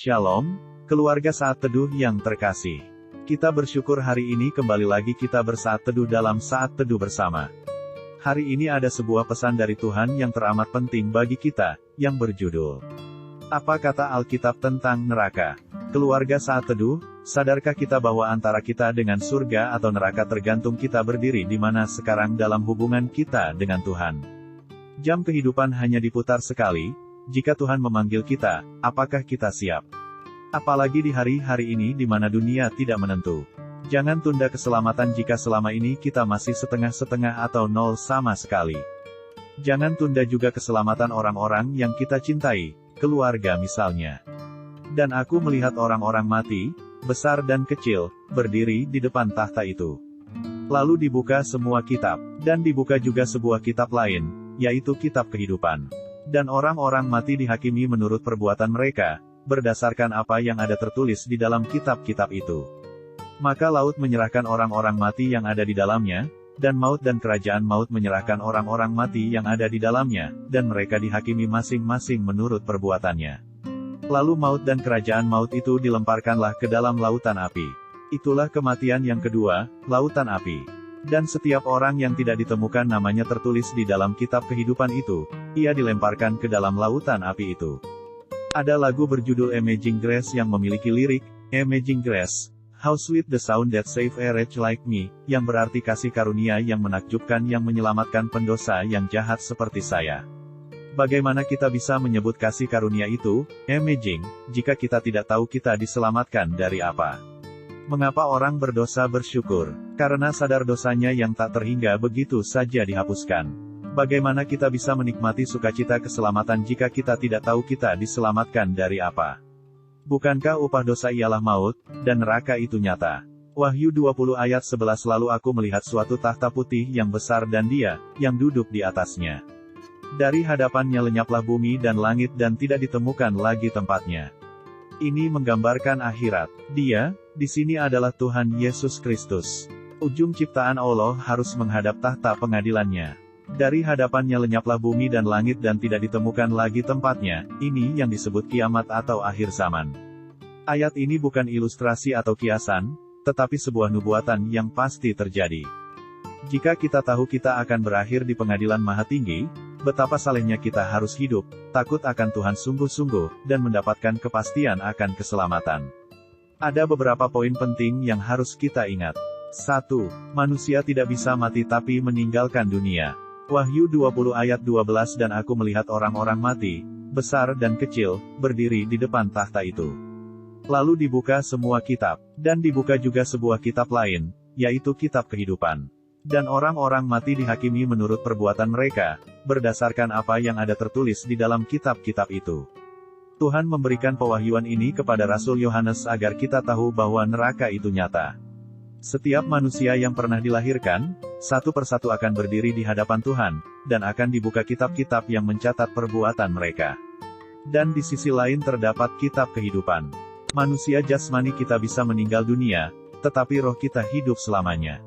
Shalom, keluarga Saat Teduh yang terkasih. Kita bersyukur hari ini kembali lagi kita bersaat teduh dalam Saat Teduh bersama. Hari ini ada sebuah pesan dari Tuhan yang teramat penting bagi kita, yang berjudul, Apa kata Alkitab tentang neraka? Keluarga Saat Teduh, sadarkah kita bahwa antara kita dengan surga atau neraka tergantung kita berdiri di mana sekarang dalam hubungan kita dengan Tuhan? Jam kehidupan hanya diputar sekali. Jika Tuhan memanggil kita, apakah kita siap? Apalagi di hari-hari ini di mana dunia tidak menentu. Jangan tunda keselamatan jika selama ini kita masih setengah-setengah atau nol sama sekali. Jangan tunda juga keselamatan orang-orang yang kita cintai, keluarga misalnya. Dan aku melihat orang-orang mati, besar dan kecil, berdiri di depan tahta itu. Lalu dibuka semua kitab, dan dibuka juga sebuah kitab lain, yaitu kitab kehidupan. Dan orang-orang mati dihakimi menurut perbuatan mereka, berdasarkan apa yang ada tertulis di dalam kitab-kitab itu. Maka laut menyerahkan orang-orang mati yang ada di dalamnya, dan maut dan kerajaan maut menyerahkan orang-orang mati yang ada di dalamnya, dan mereka dihakimi masing-masing menurut perbuatannya. Lalu maut dan kerajaan maut itu dilemparkanlah ke dalam lautan api. Itulah kematian yang kedua, lautan api. Dan setiap orang yang tidak ditemukan namanya tertulis di dalam kitab kehidupan itu, ia dilemparkan ke dalam lautan api itu. Ada lagu berjudul Amazing Grace yang memiliki lirik, Amazing Grace, how sweet the sound that saved a wretch like me, yang berarti kasih karunia yang menakjubkan yang menyelamatkan pendosa yang jahat seperti saya. Bagaimana kita bisa menyebut kasih karunia itu, amazing, jika kita tidak tahu kita diselamatkan dari apa? Mengapa orang berdosa bersyukur? Karena sadar dosanya yang tak terhingga begitu saja dihapuskan. Bagaimana kita bisa menikmati sukacita keselamatan jika kita tidak tahu kita diselamatkan dari apa? Bukankah upah dosa ialah maut, dan neraka itu nyata? Wahyu 20 ayat 11 Lalu aku melihat suatu tahta putih yang besar dan Dia, yang duduk di atasnya. Dari hadapannya lenyaplah bumi dan langit dan tidak ditemukan lagi tempatnya. Ini menggambarkan akhirat. Dia, di sini adalah Tuhan Yesus Kristus. Ujung ciptaan Allah harus menghadap tahta pengadilannya. Dari hadapannya lenyaplah bumi dan langit dan tidak ditemukan lagi tempatnya. Ini yang disebut kiamat atau akhir zaman. Ayat ini bukan ilustrasi atau kiasan, tetapi sebuah nubuatan yang pasti terjadi. Jika kita tahu kita akan berakhir di pengadilan Maha Tinggi, betapa salehnya kita harus hidup, takut akan Tuhan sungguh-sungguh, dan mendapatkan kepastian akan keselamatan. Ada beberapa poin penting yang harus kita ingat. 1. Manusia tidak bisa mati tapi meninggalkan dunia. Wahyu 20 ayat 12 Dan aku melihat orang-orang mati, besar dan kecil, berdiri di depan tahta itu. Lalu dibuka semua kitab, dan dibuka juga sebuah kitab lain, yaitu kitab kehidupan. Dan orang-orang mati dihakimi menurut perbuatan mereka, berdasarkan apa yang ada tertulis di dalam kitab-kitab itu. Tuhan memberikan pewahyuan ini kepada Rasul Yohanes agar kita tahu bahwa neraka itu nyata. Setiap manusia yang pernah dilahirkan, satu persatu akan berdiri di hadapan Tuhan, dan akan dibuka kitab-kitab yang mencatat perbuatan mereka. Dan di sisi lain terdapat kitab kehidupan. Manusia jasmani kita bisa meninggal dunia, tetapi roh kita hidup selamanya.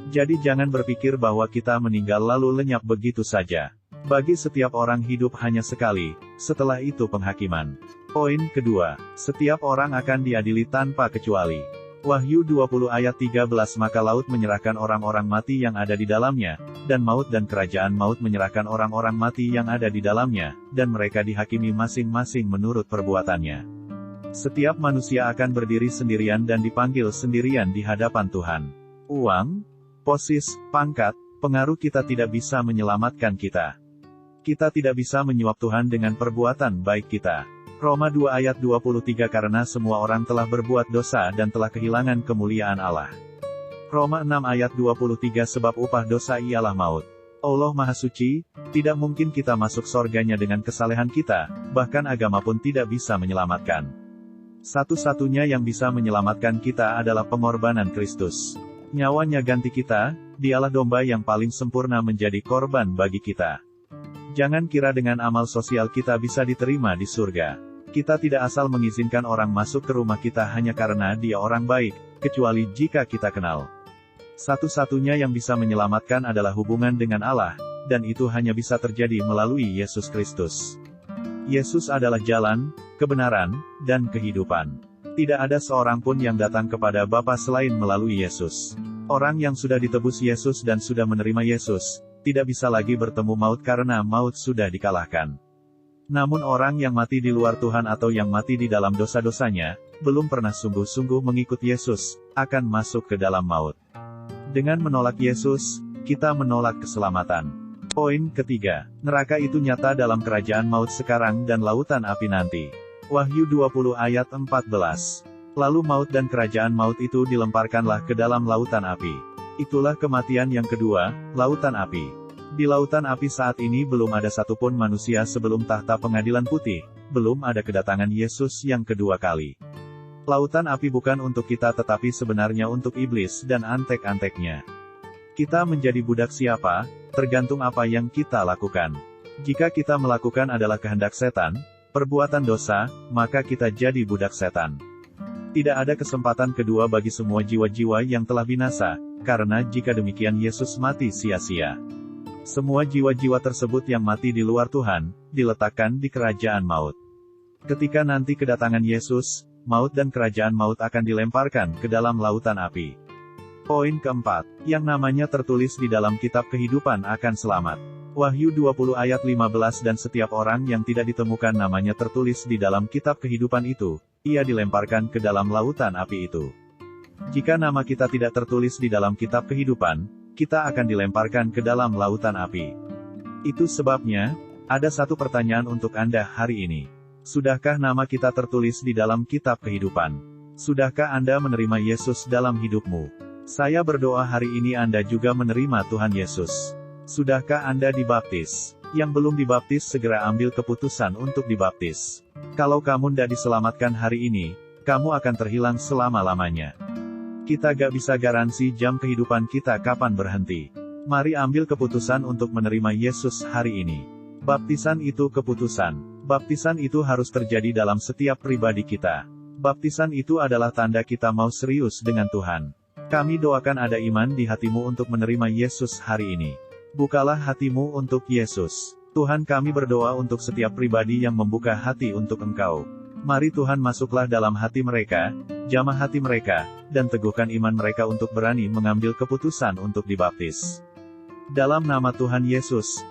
Jadi jangan berpikir bahwa kita meninggal lalu lenyap begitu saja. Bagi setiap orang hidup hanya sekali, setelah itu penghakiman. Poin kedua, setiap orang akan diadili tanpa kecuali. Wahyu 20 ayat 13 Maka laut menyerahkan orang-orang mati yang ada di dalamnya, dan maut dan kerajaan maut menyerahkan orang-orang mati yang ada di dalamnya, dan mereka dihakimi masing-masing menurut perbuatannya. Setiap manusia akan berdiri sendirian dan dipanggil sendirian di hadapan Tuhan. Uang, posis, pangkat, pengaruh kita tidak bisa menyelamatkan kita. Kita tidak bisa menyuap Tuhan dengan perbuatan baik kita. Roma 2 ayat 23 Karena semua orang telah berbuat dosa dan telah kehilangan kemuliaan Allah. Roma 6 ayat 23 Sebab upah dosa ialah maut. Allah Maha Suci, tidak mungkin kita masuk sorganya dengan kesalehan kita, bahkan agama pun tidak bisa menyelamatkan. Satu-satunya yang bisa menyelamatkan kita adalah pengorbanan Kristus. Nyawanya ganti kita, Dialah domba yang paling sempurna menjadi korban bagi kita. Jangan kira dengan amal sosial kita bisa diterima di surga. Kita tidak asal mengizinkan orang masuk ke rumah kita hanya karena dia orang baik, kecuali jika kita kenal. Satu-satunya yang bisa menyelamatkan adalah hubungan dengan Allah, dan itu hanya bisa terjadi melalui Yesus Kristus. Yesus adalah jalan, kebenaran, dan kehidupan. Tidak ada seorang pun yang datang kepada Bapa selain melalui Yesus. Orang yang sudah ditebus Yesus dan sudah menerima Yesus, tidak bisa lagi bertemu maut karena maut sudah dikalahkan. Namun orang yang mati di luar Tuhan atau yang mati di dalam dosa-dosanya, belum pernah sungguh-sungguh mengikut Yesus, akan masuk ke dalam maut. Dengan menolak Yesus, kita menolak keselamatan. Poin ketiga, neraka itu nyata dalam kerajaan maut sekarang dan lautan api nanti. Wahyu 20 ayat 14. Lalu maut dan kerajaan maut itu dilemparkanlah ke dalam lautan api. Itulah kematian yang kedua, lautan api. Di lautan api saat ini belum ada satupun manusia sebelum tahta pengadilan putih, belum ada kedatangan Yesus yang kedua kali. Lautan api bukan untuk kita tetapi sebenarnya untuk iblis dan antek-anteknya. Kita menjadi budak siapa, tergantung apa yang kita lakukan. Jika kita melakukan adalah kehendak setan, perbuatan dosa, maka kita jadi budak setan. Tidak ada kesempatan kedua bagi semua jiwa-jiwa yang telah binasa, karena jika demikian Yesus mati sia-sia. Semua jiwa-jiwa tersebut yang mati di luar Tuhan, diletakkan di kerajaan maut. Ketika nanti kedatangan Yesus, maut dan kerajaan maut akan dilemparkan ke dalam lautan api. Poin keempat, yang namanya tertulis di dalam kitab kehidupan akan selamat. Wahyu 20 ayat 15 dan setiap orang yang tidak ditemukan namanya tertulis di dalam kitab kehidupan itu, ia dilemparkan ke dalam lautan api itu. Jika nama kita tidak tertulis di dalam kitab kehidupan, kita akan dilemparkan ke dalam lautan api. Itu sebabnya, ada satu pertanyaan untuk Anda hari ini. Sudahkah nama kita tertulis di dalam kitab kehidupan? Sudahkah Anda menerima Yesus dalam hidupmu? Saya berdoa hari ini Anda juga menerima Tuhan Yesus. Sudahkah Anda dibaptis? Yang belum dibaptis segera ambil keputusan untuk dibaptis. Kalau kamu tidak diselamatkan hari ini, kamu akan terhilang selama-lamanya. Kita gak bisa garansi jam kehidupan kita kapan berhenti. Mari ambil keputusan untuk menerima Yesus hari ini. Baptisan itu keputusan. Baptisan itu harus terjadi dalam setiap pribadi kita. Baptisan itu adalah tanda kita mau serius dengan Tuhan. Kami doakan ada iman di hatimu untuk menerima Yesus hari ini. Bukalah hatimu untuk Yesus. Tuhan, kami berdoa untuk setiap pribadi yang membuka hati untuk Engkau. Mari Tuhan masuklah dalam hati mereka, jamah hati mereka, dan teguhkan iman mereka untuk berani mengambil keputusan untuk dibaptis. Dalam nama Tuhan Yesus,